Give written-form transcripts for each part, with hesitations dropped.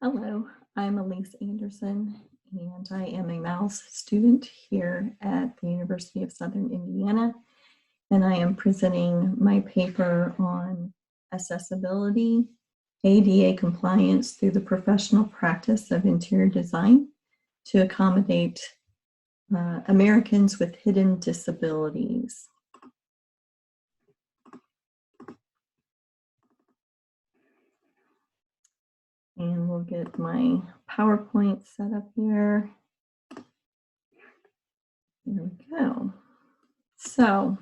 Hello, I'm Alyce Anderson, and I am a MALS student here at the University of Southern Indiana, and I am presenting my paper on accessibility, ADA compliance through the professional practice of interior design to accommodate Americans with hidden disabilities. And we'll get my PowerPoint set up here. Here we go. So,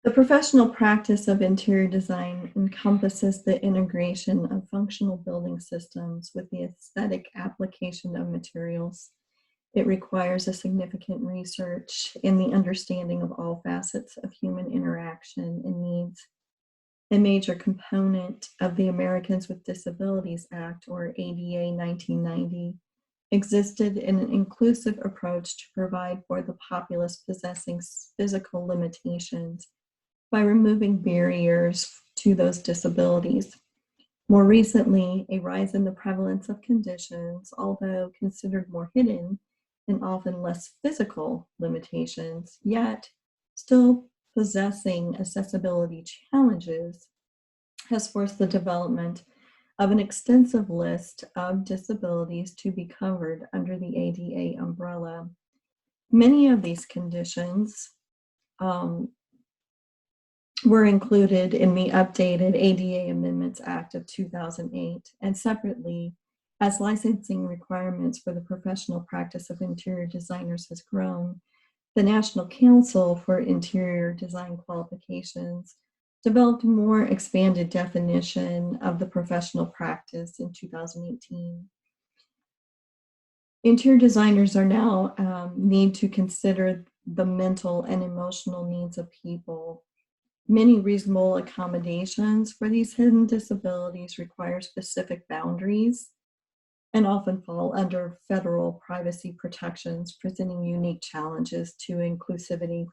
the professional practice of interior design encompasses the integration of functional building systems with the aesthetic application of materials. It requires a significant research in the understanding of all facets of human interaction and needs. A major component of the Americans with Disabilities Act, or ADA 1990, existed in an inclusive approach to provide for the populace possessing physical limitations by removing barriers to those disabilities. More recently, a rise in the prevalence of conditions, although considered more hidden and often less physical limitations, yet still possessing accessibility challenges, has forced the development of an extensive list of disabilities to be covered under the ADA umbrella. Many of these conditions were included in the updated ADA Amendments Act of 2008, and separately, as licensing requirements for the professional practice of interior designers has grown, the National Council for Interior Design Qualifications developed a more expanded definition of the professional practice in 2018. Interior designers are now need to consider the mental and emotional needs of people. Many reasonable accommodations for these hidden disabilities require specific boundaries and often fall under federal privacy protections, presenting unique challenges to inclusivity.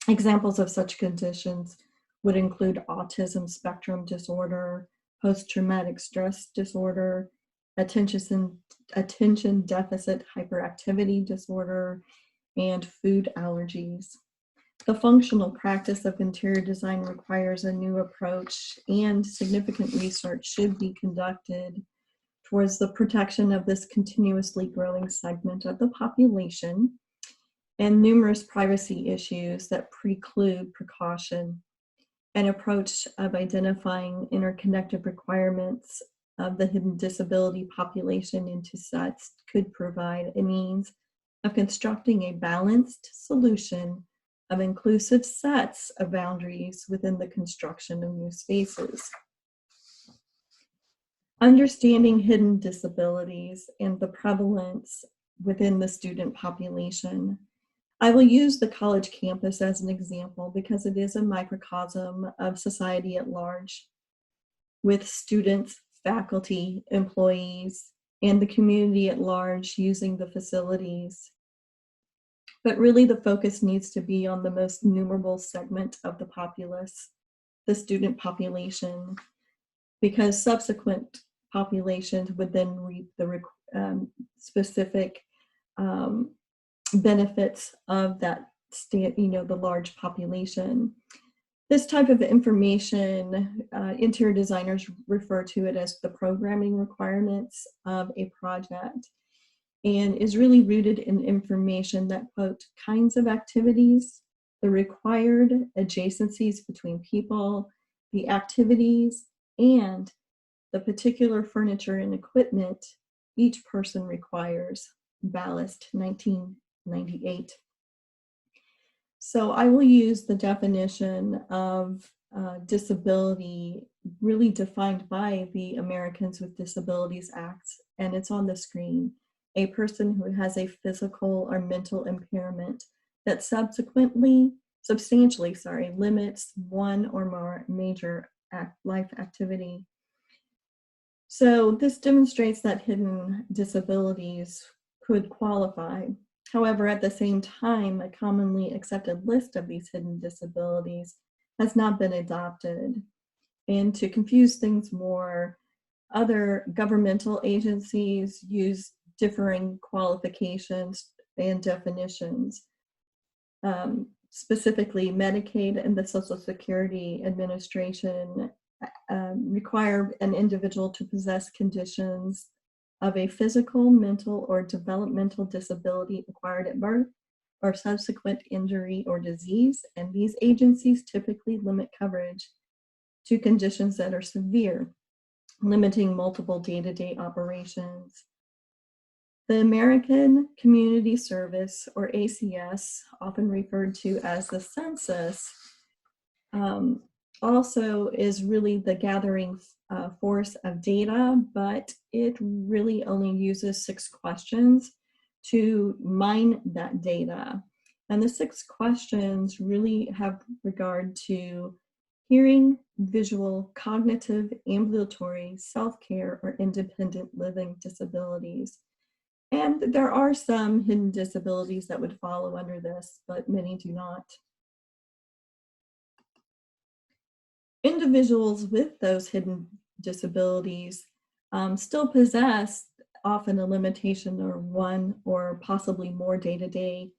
Examples of such conditions would include autism spectrum disorder, post-traumatic stress disorder, attention deficit hyperactivity disorder, and food allergies. The functional practice of interior design requires a new approach, and significant research should be conducted towards the protection of this continuously growing segment of the population, and numerous privacy issues that preclude precaution. An approach of identifying interconnected requirements of the hidden disability population into sets could provide a means of constructing a balanced solution of inclusive sets of boundaries within the construction of new spaces. Understanding hidden disabilities and the prevalence within the student population. I will use the college campus as an example because it is a microcosm of society at large, with students, faculty, employees, and the community at large using the facilities. But really the focus needs to be on the most numerable segment of the populace, the student population, because subsequent populations would then reap the specific benefits of that the large population. This type of information, interior designers refer to it as the programming requirements of a project, and is really rooted in information that, quote, kinds of activities, the required adjacencies between people, the activities, and the particular furniture and equipment each person requires. Ballast, 1998. So I will use the definition of disability really defined by the Americans with Disabilities Act, and it's on the screen. A person who has a physical or mental impairment that substantially limits one or more major life activity. So this demonstrates that hidden disabilities could qualify. However, at the same time, a commonly accepted list of these hidden disabilities has not been adopted. And to confuse things more, Other governmental agencies use differing qualifications and definitions. Specifically, Medicaid and the Social Security Administration require an individual to possess conditions of a physical, mental, or developmental disability acquired at birth or subsequent injury or disease, and these agencies typically limit coverage to conditions that are severe, limiting multiple day-to-day operations. The American Community Service, or ACS, often referred to as the census, also is really the gathering force of data, but it really only uses 6 questions to mine that data. And the 6 questions really have regard to hearing, visual, cognitive, ambulatory, self-care, or independent living disabilities. And there are some hidden disabilities that would follow under this, but many do not. Individuals with those hidden disabilities still possess often a limitation or one or possibly more day-to-day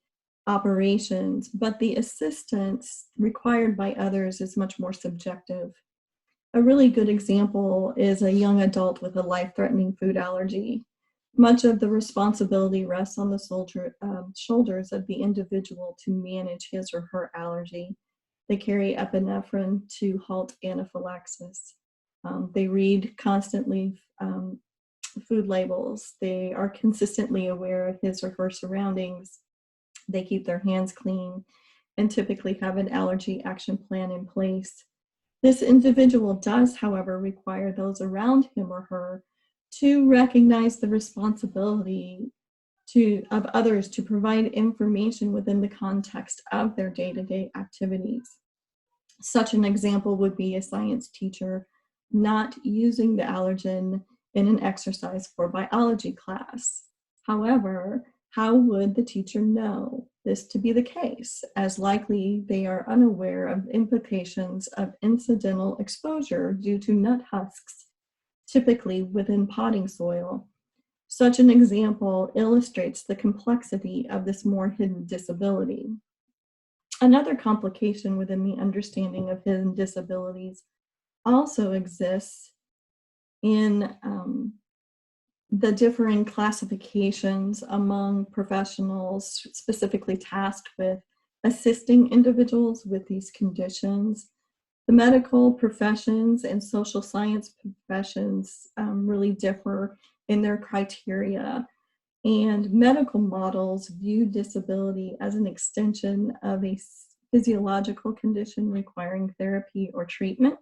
operations, but the assistance required by others is much more subjective. A really good example is a young adult with a life-threatening food allergy. Much of the responsibility rests on the shoulders of the individual to manage his or her allergy. They carry epinephrine to halt anaphylaxis. They read constantly food labels. They are consistently aware of his or her surroundings. They keep their hands clean and typically have an allergy action plan in place. This individual does, however, require those around him or her to recognize the responsibility of others to provide information within the context of their day-to-day activities. Such an example would be a science teacher not using the allergen in an exercise for biology class. However, how would the teacher know this to be the case, as likely they are unaware of implications of incidental exposure due to nut husks, typically within potting soil. Such an example illustrates the complexity of this more hidden disability. Another complication within the understanding of hidden disabilities also exists in the differing classifications among professionals specifically tasked with assisting individuals with these conditions. The medical professions and social science professions really differ in their criteria, and medical models view disability as an extension of a physiological condition requiring therapy or treatment.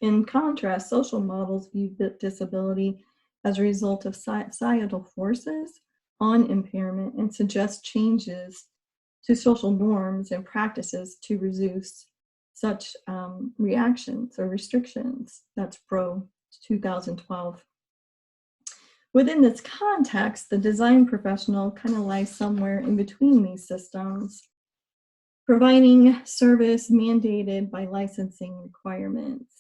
In contrast, social models view disability as a result of societal forces on impairment and suggest changes to social norms and practices to reduce such reactions or restrictions. That's Pro 2012. Within this context, the design professional kind of lies somewhere in between these systems, providing service mandated by licensing requirements.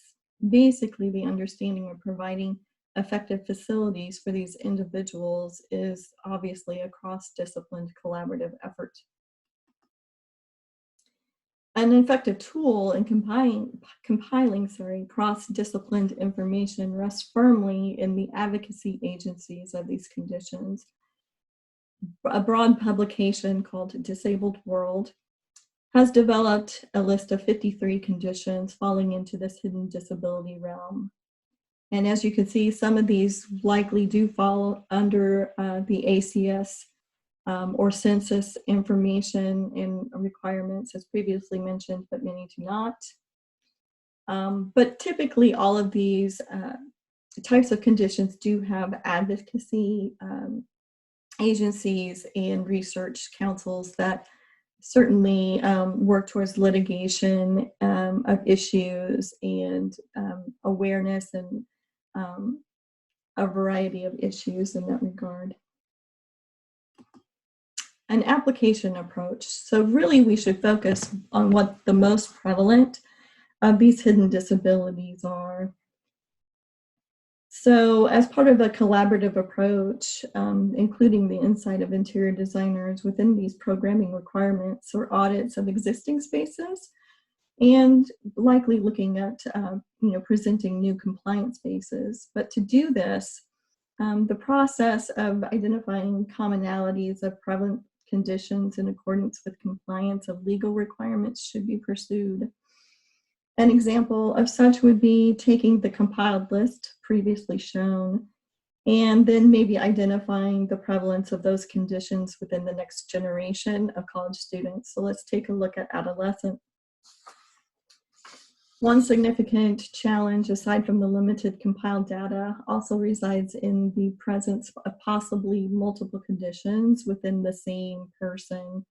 Basically, the understanding of providing effective facilities for these individuals is obviously a cross-disciplined collaborative effort. An effective tool in compiling cross-disciplined information rests firmly in the advocacy agencies of these conditions. A broad publication called Disabled World has developed a list of 53 conditions falling into this hidden disability realm. And as you can see, some of these likely do fall under the ACS or census information and requirements as previously mentioned, but many do not. But typically all of these types of conditions do have advocacy agencies and research councils that certainly work towards litigation of issues and awareness and a variety of issues in that regard. An application approach. So really we should focus on what the most prevalent of these hidden disabilities are. So as part of a collaborative approach, including the insight of interior designers within these programming requirements or audits of existing spaces, and likely looking at presenting new compliance spaces. But to do this, the process of identifying commonalities of prevalent conditions in accordance with compliance of legal requirements should be pursued. An example of such would be taking the compiled list previously shown and then maybe identifying the prevalence of those conditions within the next generation of college students. So let's take a look at adolescent. One significant challenge, aside from the limited compiled data, also resides in the presence of possibly multiple conditions within the same person.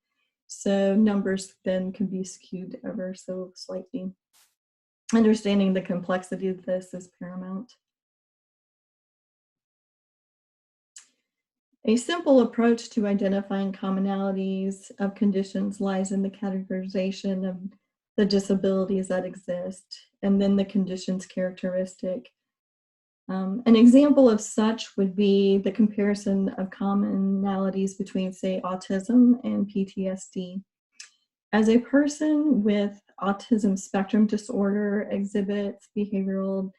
So numbers then can be skewed ever so slightly. Understanding the complexity of this is paramount. A simple approach to identifying commonalities of conditions lies in the categorization of the disabilities that exist and then the condition's characteristic. An example of such would be the comparison of commonalities between, say, autism and PTSD. As a person with autism spectrum disorder exhibits behavioral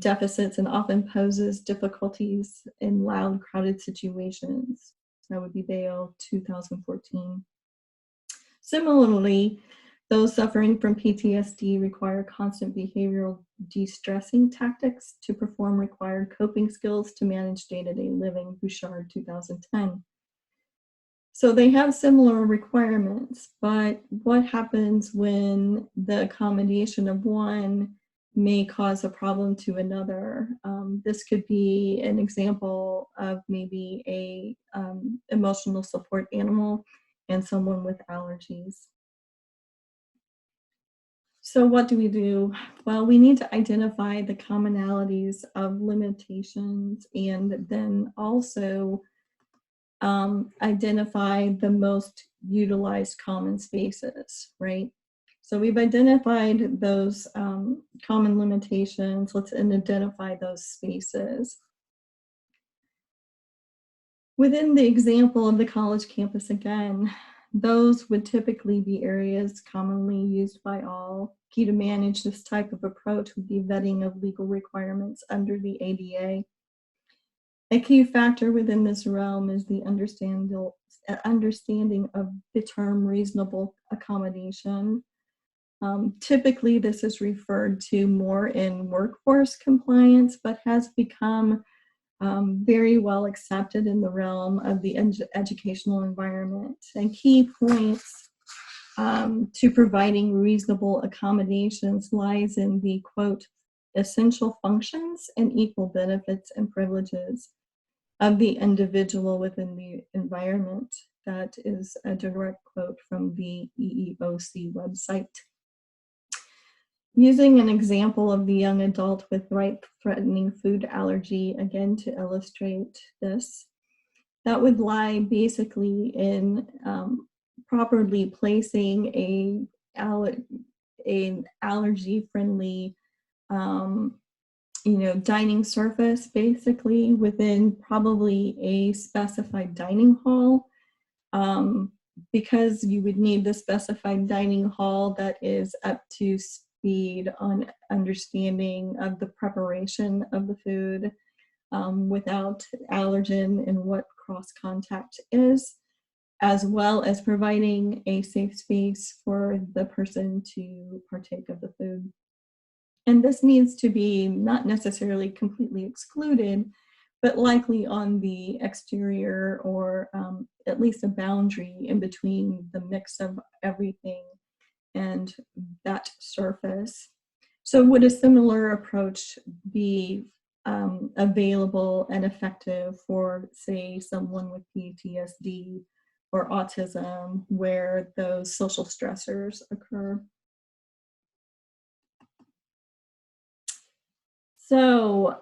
deficits and often poses difficulties in loud, crowded situations. That would be Bayo 2014. Similarly, those suffering from PTSD require constant behavioral de-stressing tactics to perform required coping skills to manage day-to-day living, Bouchard 2010. So they have similar requirements, but what happens when the accommodation of one may cause a problem to another? This could be an example of maybe a emotional support animal and someone with allergies. So what do we do? Well, we need to identify the commonalities of limitations and then also identify the most utilized common spaces, right? So we've identified those common limitations. Let's identify those spaces. Within the example of the college campus again, those would typically be areas commonly used by all. Key to manage this type of approach would be vetting of legal requirements under the ADA. A key factor within this realm is the understanding of the term reasonable accommodation. Typically, this is referred to more in workforce compliance, but has become very well accepted in the realm of the educational environment. And key points to providing reasonable accommodations lies in the, quote, essential functions and equal benefits and privileges of the individual within the environment. That is a direct quote from the EEOC website. Using an example of the young adult with life-threatening food allergy, again to illustrate this, that would lie basically in properly placing an allergy-friendly dining surface basically within probably a specified dining hall, because you would need the specified dining hall that is up to speed on understanding of the preparation of the food without allergen and what cross contact is, as well as providing a safe space for the person to partake of the food. And this needs to be not necessarily completely excluded, but likely on the exterior or at least a boundary in between the mix of everything and that surface. So would a similar approach be available and effective for, say, someone with PTSD or autism where those social stressors occur? So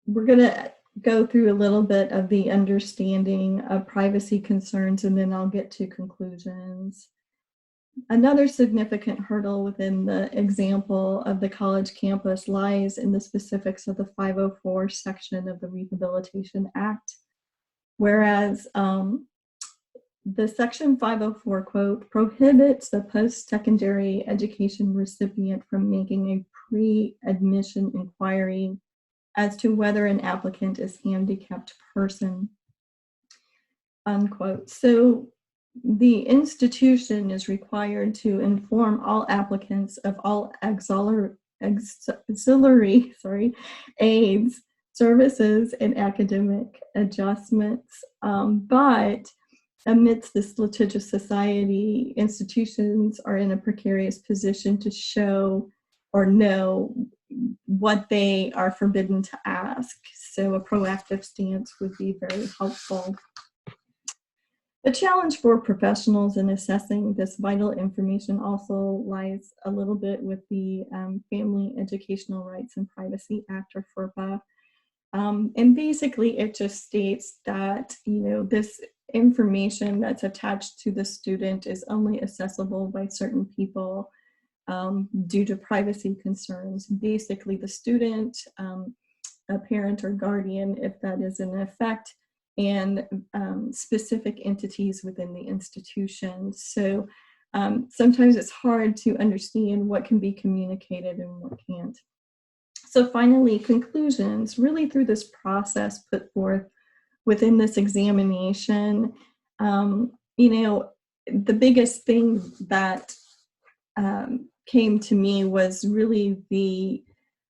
we're going to go through a little bit of the understanding of privacy concerns, and then I'll get to conclusions. Another significant hurdle within the example of the college campus lies in the specifics of the 504 section of the Rehabilitation Act. Whereas the section 504 quote prohibits the post-secondary education recipient from making a pre-admission inquiry as to whether an applicant is a handicapped person, unquote. So the institution is required to inform all applicants of all auxiliary aids, services, and academic adjustments. But amidst this litigious society, institutions are in a precarious position to show or know what they are forbidden to ask. So a proactive stance would be very helpful. The challenge for professionals in assessing this vital information also lies a little bit with the Family Educational Rights and Privacy Act, or FERPA. And basically it just states that, this information that's attached to the student is only accessible by certain people due to privacy concerns. Basically the student, a parent or guardian, if that is in effect, and specific entities within the institution. So sometimes it's hard to understand what can be communicated and what can't. So finally, conclusions, really through this process put forth within this examination, the biggest thing that came to me was really the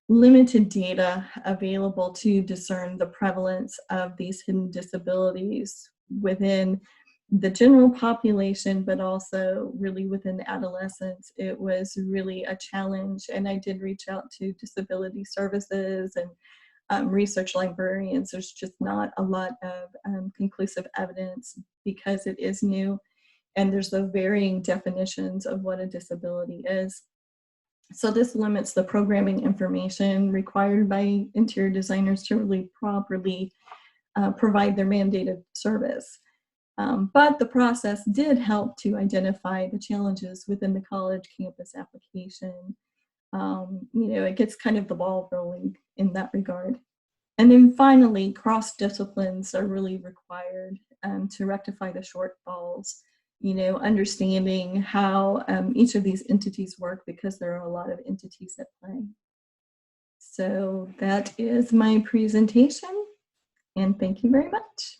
limited data available to discern the prevalence of these hidden disabilities within the general population, but also really within adolescents. It was really a challenge, and I did reach out to disability services and research librarians. There's just not a lot of conclusive evidence because it is new, and there's the varying definitions of what a disability is. So this limits the programming information required by interior designers to really properly provide their mandated service. But the process did help to identify the challenges within the college campus application. It gets kind of the ball rolling in that regard. And then finally, cross disciplines are really required to rectify the shortfalls. Understanding how each of these entities work, because there are a lot of entities at play. So that is my presentation, and thank you very much.